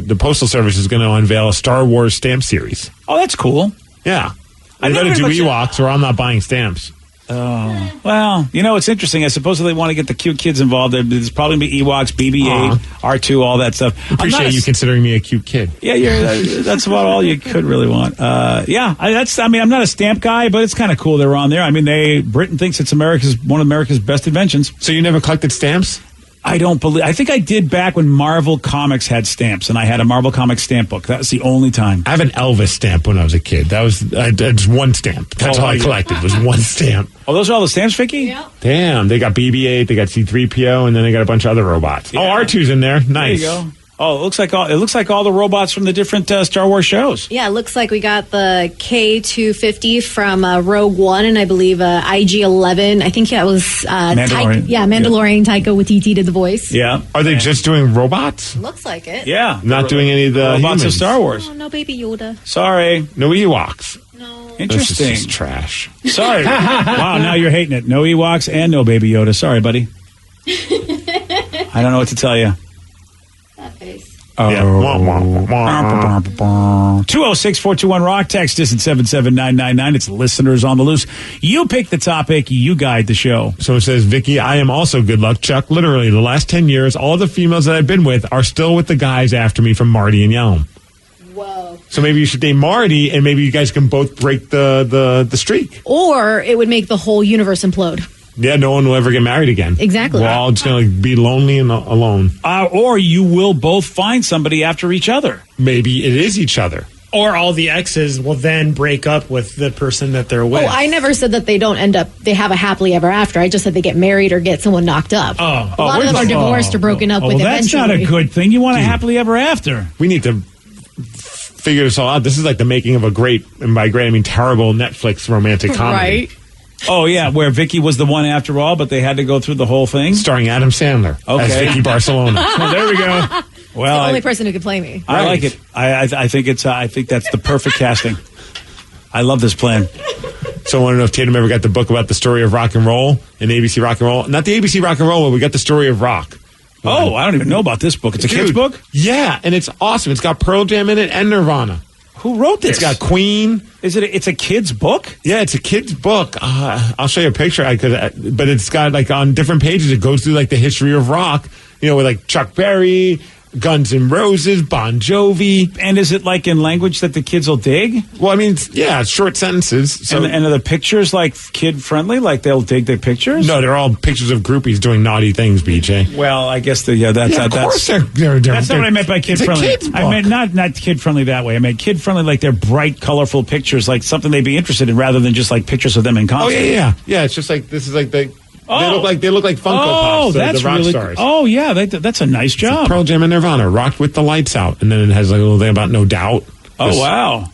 the Postal Service is going to unveil a Star Wars stamp series. Oh, that's cool. Yeah, I got to do Ewoks, or I'm not buying stamps. Oh, well, it's interesting. I suppose they want to get the cute kids involved. There's probably be Ewoks, BB-8, R2, all that stuff. Appreciate you considering me a cute kid. Yeah, that's about all you could really want. I'm not a stamp guy, but it's kind of cool they're on there. I mean, Britain thinks it's one of America's best inventions. So you never collected stamps? I think I did back when Marvel Comics had stamps, and I had a Marvel Comics stamp book. That was the only time. I have an Elvis stamp when I was a kid. That was just one stamp. That's all I collected was one stamp. Oh, those are all the stamps, Vicky? Yeah. Damn, they got BB-8, they got C-3PO, and then they got a bunch of other robots. Yeah. Oh, R2's in there. Nice. There you go. Oh, it looks like all the robots from the different Star Wars shows. Yeah, it looks like we got the K-250 from Rogue One, and I believe IG-11. I think that was Mandalorian. Mandalorian. Taika Waititi did the voice. Yeah. Are they just doing robots? Looks like it. Yeah. Not doing any of the robots humans. of Star Wars. Oh, no Baby Yoda. Sorry. No Ewoks. No. Interesting. This is trash. Sorry. Wow, now you're hating it. No Ewoks and no Baby Yoda. Sorry, buddy. I don't know what to tell you. That face. Yeah. 206-421-ROCK. Text us at 77999. It's listeners on the loose. You pick the topic. You guide the show. So it says, Vicky, I am also good luck, Chuck. Literally, the last 10 years, all the females that I've been with are still with the guys after me from Marty and Yelm. Whoa. So maybe you should date Marty, and maybe you guys can both break the streak. Or it would make the whole universe implode. Yeah, no one will ever get married again. Exactly. We're all just going to be lonely and alone. Or you will both find somebody after each other. Maybe it is each other. Or all the exes will then break up with the person that they're with. Oh, I never said that they don't they have a happily ever after. I just said they get married or get someone knocked up. A lot of them are divorced or broken up with that's eventually. not a good thing. You want a happily ever after. We need to figure this all out. This is like the making of a great, and by great I mean terrible, Netflix romantic comedy. Right. Oh, yeah, where Vicky was the one after all, but they had to go through the whole thing? Starring Adam Sandler as Vicky Barcelona. Well, there we go. Well, the only person who could play me. I like it. I think that's the perfect casting. I love this plan. So I want to know if Tatum ever got the book about the story of rock and roll and ABC Rock and Roll. Not the ABC Rock and Roll, but we got the story of rock. Oh, I don't even know about this book. It's a kid's book? Yeah, and it's awesome. It's got Pearl Jam in it and Nirvana. Who wrote this? It's got Queen. It's a kid's book? Yeah, it's a kid's book. I'll show you a picture. But it's got on different pages. It goes through the history of rock. With Chuck Berry, Guns N' Roses, Bon Jovi. And is it in language that the kids will dig? Well, I mean, yeah, it's short sentences. So, and are the pictures kid friendly? They'll dig the pictures? No, they're all pictures of groupies doing naughty things, BJ. Well, I guess of course they're that's not what I meant by kid friendly. I meant not kid friendly that way. I meant kid friendly they're bright, colorful pictures, something they'd be interested in, rather than just pictures of them in concert. Oh yeah. It's just this is They look like Funko Pops. That's the rock really stars. Oh yeah, that's a nice job. Pearl Jam and Nirvana rocked with the lights out, and then it has like a little thing about No Doubt. Oh wow!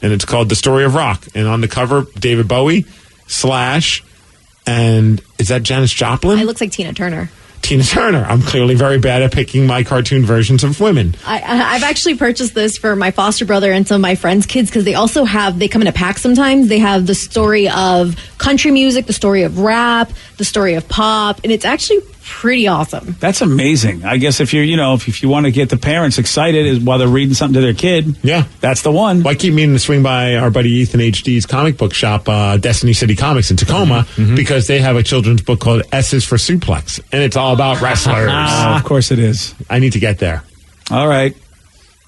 And it's called The Story of Rock. And on the cover, David Bowie, Slash, and is that Janis Joplin? It looks like Tina Turner. Tina Turner. I'm clearly very bad at picking my cartoon versions of women. I've actually purchased this for my foster brother and some of my friends' kids because they come in a pack sometimes. They have the story of country music, the story of rap, the story of pop, and it's actually pretty awesome. That's amazing. I guess if you want to get the parents excited is while they're reading something to their kid, that's the one. Well, I keep meaning to swing by our buddy Ethan HD's comic book shop, Destiny City Comics in Tacoma, because they have a children's book called S's for Suplex, and it's all about wrestlers. Of course it is. I need to get there. All right.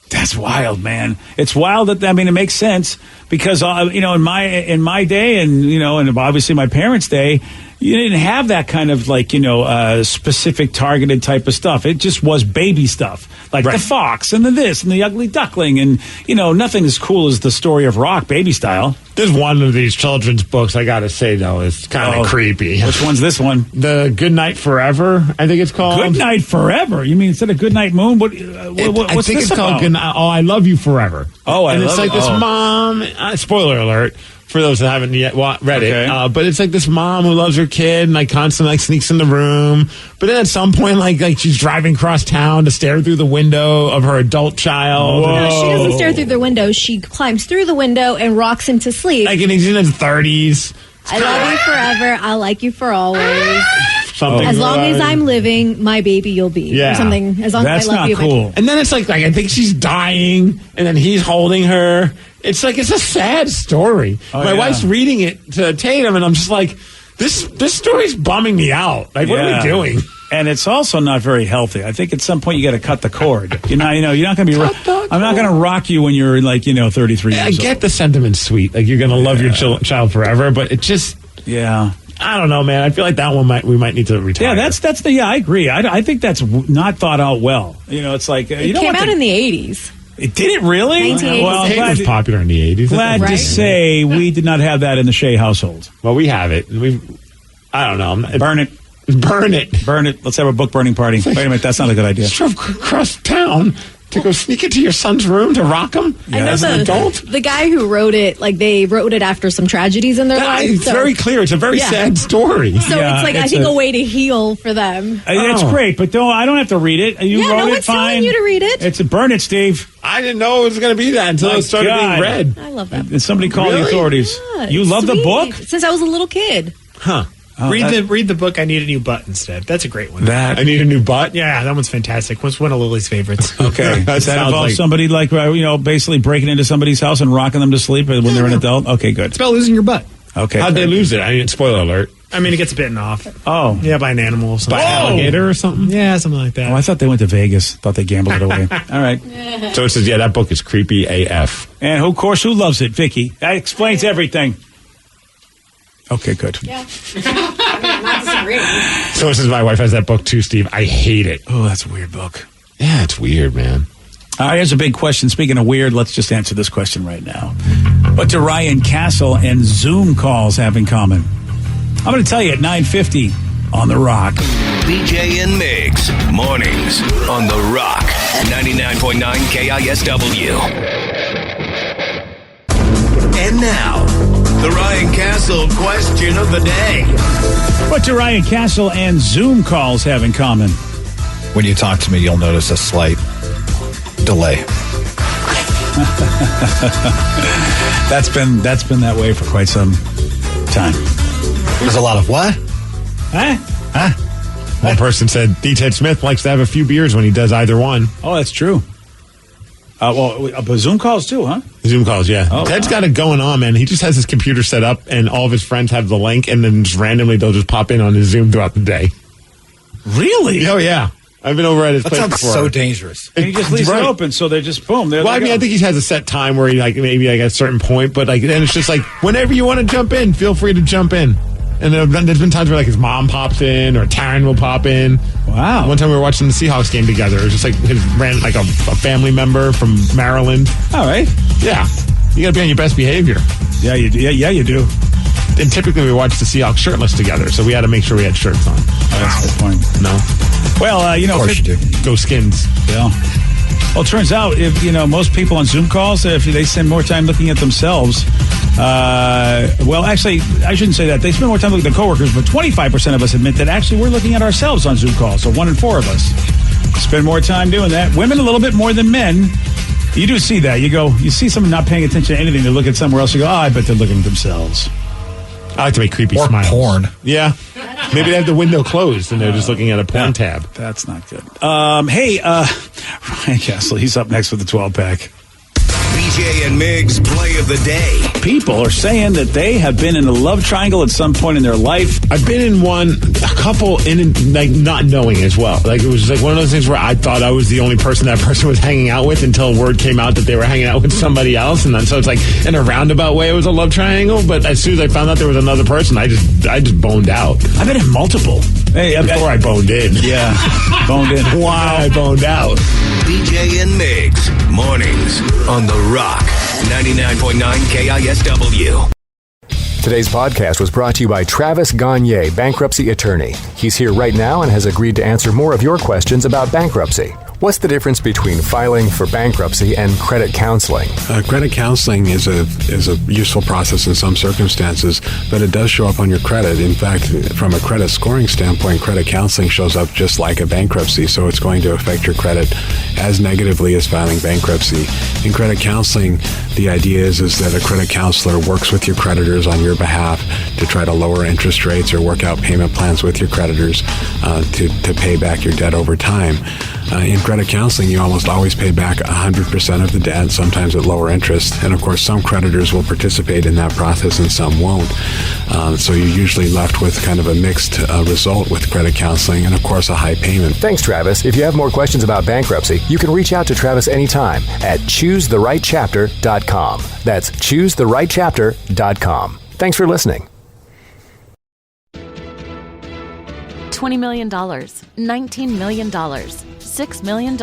That's wild, man. It's wild that it makes sense because in my day and obviously my parents' day, you didn't have that kind of specific targeted type of stuff. It just was baby stuff like the fox and the this and the ugly duckling and nothing as cool as the story of rock baby style. There's one of these children's books I gotta say though is kind of creepy. Which one's this one? The Good Night Forever, I think it's called. Good Night Forever? You mean instead of Good Night Moon? What's I think this it's called about? I Love You Forever. And it's like this mom. Spoiler alert for those that haven't yet read it. But it's like this mom who loves her kid and constantly sneaks in the room. But then at some point, like she's driving across town to stare through the window of her adult child. No, she doesn't stare through the window. She climbs through the window and rocks him to sleep. And he's in his 30s. I love you forever. I like you for always. Something as long as I'm living, my baby you'll be. Yeah. Or something. As long as I love you. Cool. And then it's like I think she's dying, and then he's holding her. It's a sad story. My wife's reading it to Tatum, and I'm just like, this story's bumming me out. Like, what are we doing? And it's also not very healthy. I think at some point you got to cut the cord. You're not going to be. I'm not going to rock you when you're 33 years old. I get the sentiment's sweet. Like you're going to love your child forever, but it just I don't know, man. I feel like that one we might need to retire. Yeah, I agree. I think that's not thought out well. It's like it came out in the 80s. It did it really? 1980s. Well, it was popular in the 80s. Glad to say we did not have that in the Shea household. Well, we have it. I don't know. Burn it. Burn it. Burn it. Let's have a book burning party. Wait a minute. That's not a good idea. Drove across town to go sneak into your son's room to rock him as an adult. The guy who wrote it, they wrote it after some tragedies in their life. It's very clear. It's a very sad story. So it's I think a way to heal for them. It's great, but I don't have to read it. You wrote it fine. Telling you to read it. Burn it, Steve. I didn't know it was going to be that until it started being read. I love that. And somebody call the authorities. Yeah, you love the book? Since I was a little kid. Huh. Read the book. I Need a New Butt instead. That's a great one. I Need a New Butt. Yeah, that one's fantastic. Was one of Lily's favorites. Okay, does that involve somebody basically breaking into somebody's house and rocking them to sleep when they're an adult? Okay, good. It's about losing your butt. Okay, how'd they lose it? Spoiler alert. It gets bitten off. Oh, yeah, by an animal, by an alligator or something. Yeah, something like that. Oh, I thought they went to Vegas. Thought they gambled it away. All right. So it says, that book is creepy AF. And of course, who loves it? Vicky. That explains everything. Okay, good. Yeah. I'm not disagreeing. So it says my wife has that book too, Steve. I hate it. Oh, that's a weird book. Yeah, it's weird, man. All right, here's a big question. Speaking of weird, let's just answer this question right now. What do Ryan Castle and Zoom calls have in common? I'm going to tell you at 9:50 on The Rock. BJ and Migs, mornings on The Rock, 99.9 KISW. And now, the Ryan Castle question of the day. What do Ryan Castle and Zoom calls have in common? When you talk to me, you'll notice a slight delay. That's been that way for quite some time. There's a lot of what? Huh? One person said D. Ted Smith likes to have a few beers when he does either one. Oh, that's true. But Zoom calls too, huh? Zoom calls, yeah. Oh, Ted's got it going on, man. He just has his computer set up, and all of his friends have the link, and then just randomly they'll just pop in on his Zoom throughout the day. Really? Oh, yeah. I've been over at his place before. That sounds so dangerous. And he just leaves it open, so they're just boom. I think he has a set time where he maybe at a certain point, but then it's just whenever you want to jump in, feel free to jump in. And there's been times where his mom pops in or Taryn will pop in. Wow. One time we were watching the Seahawks game together. It was just a family member from Maryland. All right. Yeah. You got to be on your best behavior. Yeah, you do. And typically we watch the Seahawks shirtless together, so we had to make sure we had shirts on. That's the point. No? Well, Of course you do. Go Skins. Yeah. Well, it turns out if most people on Zoom calls, if they spend more time looking at themselves, well, actually, I shouldn't say that. They spend more time looking at their coworkers, but 25% of us admit that actually we're looking at ourselves on Zoom calls. So 1 in 4 of us spend more time doing that. Women a little bit more than men. You do see that. You see someone not paying attention to anything. They look at somewhere else. You go, I bet they're looking at themselves. I like to make creepy Or smiles. porn. Yeah. Maybe they have the window closed and they're just looking at a porn tab. That's not good. Hey, Ryan Castle, he's up next with the 12-pack. BJ and Migs play of the day. People are saying that they have been in a love triangle at some point in their life. I've been in one, a couple, like not knowing as well. Like it was like one of those things where I thought I was the only person that person was hanging out with until word came out that they were hanging out with somebody else, and then so it's like in a roundabout way it was a love triangle. But as soon as I found out there was another person, I just boned out. I've been in multiple. Hey, before I boned in. Yeah, boned in. Wow, I boned out. BJ and Migs, mornings on The Rock, 99.9 KISW. Today's podcast was brought to you by Travis Gagne, bankruptcy attorney. He's here right now and has agreed to answer more of your questions about bankruptcy. What's the difference between filing for bankruptcy and credit counseling? Credit counseling is a useful process in some circumstances, but it does show up on your credit. In fact, from a credit scoring standpoint, credit counseling shows up just like a bankruptcy, so it's going to affect your credit as negatively as filing bankruptcy. In credit counseling, the idea is that a credit counselor works with your creditors on your behalf to try to lower interest rates or work out payment plans with your creditors to pay back your debt over time. In credit counseling, you almost always pay back 100% of the debt, sometimes at lower interest. And of course, some creditors will participate in that process and some won't. So you're usually left with kind of a mixed result with credit counseling and, of course, a high payment. Thanks, Travis. If you have more questions about bankruptcy, you can reach out to Travis anytime at choosetherightchapter.com. That's choosetherightchapter.com. Thanks for listening. $20 million, $19 million, $6 million.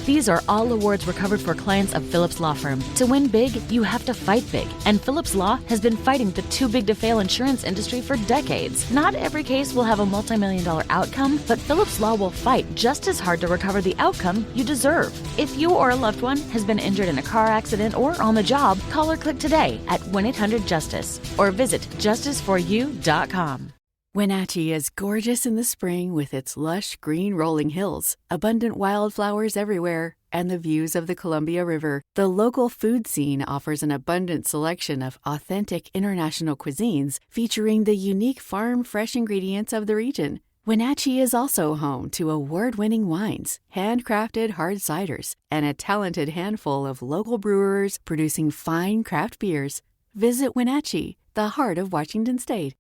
These are all awards recovered for clients of Phillips Law Firm. To win big, you have to fight big. And Phillips Law has been fighting the too big to fail insurance industry for decades. Not every case will have a multi-million-dollar outcome, but Phillips Law will fight just as hard to recover the outcome you deserve. If you or a loved one has been injured in a car accident or on the job, call or click today at 1-800-JUSTICE or visit justiceforyou.com. Wenatchee is gorgeous in the spring with its lush green rolling hills, abundant wildflowers everywhere, and the views of the Columbia River. The local food scene offers an abundant selection of authentic international cuisines featuring the unique farm-fresh ingredients of the region. Wenatchee is also home to award-winning wines, handcrafted hard ciders, and a talented handful of local brewers producing fine craft beers. Visit Wenatchee, the heart of Washington State.